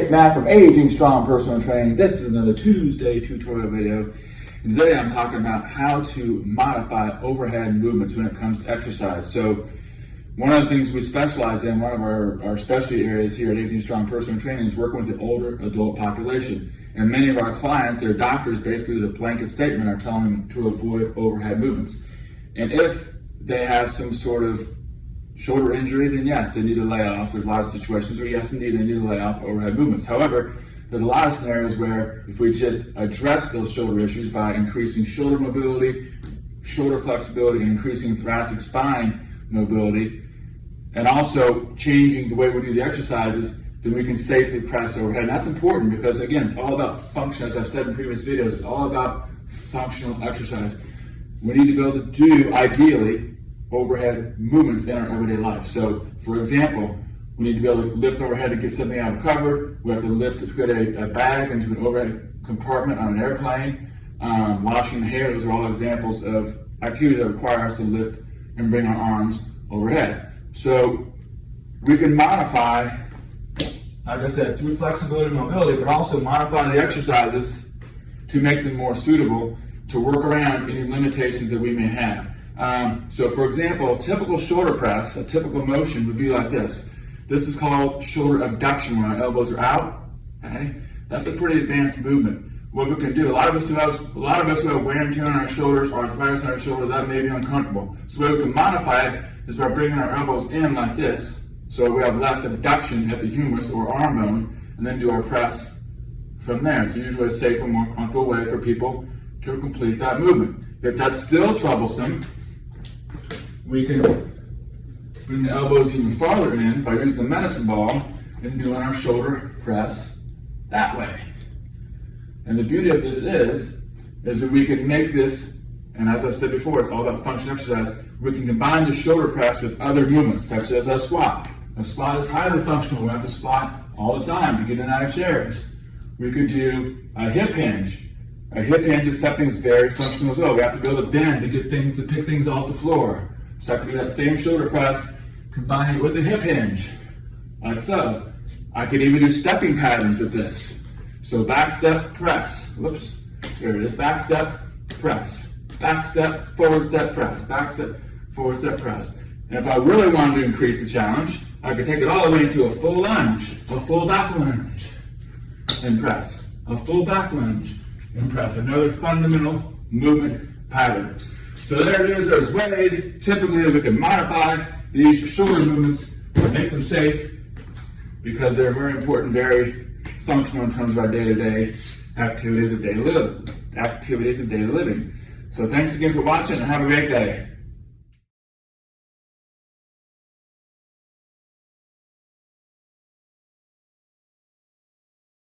it's Matt from Aging Strong Personal Training. This is another Tuesday tutorial video. And today I'm talking about how to modify overhead movements when it comes to exercise. So one of the things we specialize in, one of our specialty areas here at Aging Strong Personal Training is working with the older adult population. And many of our clients, their doctors basically as a blanket statement are telling them to avoid overhead movements. And if they have some sort of shoulder injury, then yes, they need to lay off. There's a lot of situations where yes, indeed, they need to lay off overhead movements. However, there's a lot of scenarios where if we just address those shoulder issues by increasing shoulder mobility, shoulder flexibility, and increasing thoracic spine mobility, and also changing the way we do the exercises, then we can safely press overhead. And that's important because, again, it's all about function. As I've said in previous videos, it's all about functional exercise. We need to be able to do, ideally, overhead movements in our everyday life. So, for example, we need to be able to lift overhead to get something out of a cupboard. We have to lift to put a bag into an overhead compartment on an airplane. Washing the hair, those are all examples of activities that require us to lift and bring our arms overhead. So we can modify, like I said, through flexibility and mobility, but also modify the exercises to make them more suitable to work around any limitations that we may have. So for example, a typical shoulder press, a typical motion would be like this. This is called shoulder abduction, when our elbows are out. Okay? That's a pretty advanced movement. What we can do, a lot of us who have wear and tear on our shoulders, arthritis on our shoulders, that may be uncomfortable. So the way we can modify it is by bringing our elbows in like this, so we have less abduction at the humerus or arm bone, and then do our press from there. It's usually a safer, more comfortable way for people to complete that movement. If that's still troublesome, we can bring the elbows even farther in by using the medicine ball and doing our shoulder press that way. And the beauty of this is that we can make this, and as I said before, it's all about function exercise. We can combine the shoulder press with other movements, such as a squat. A squat is highly functional. We have to squat all the time to get in and out of chairs. We could do a hip hinge. A hip hinge is something that's very functional as well. We have to be able to bend to get things, to pick things off the floor. So I can do that same shoulder press, combine it with a hip hinge, like so. I could even do stepping patterns with this. So back step, press. Whoops, there it is. Back step, press. Back step, forward step, press. Back step, forward step, press. And if I really wanted to increase the challenge, I could take it all the way into a full lunge, a full back lunge, and press. A full back lunge, and press. Another fundamental movement pattern. So there it is. There's ways typically that we can modify these shoulder movements to make them safe, because they're very important, very functional in terms of our day-to-day activities of daily living. So thanks again for watching and have a great day.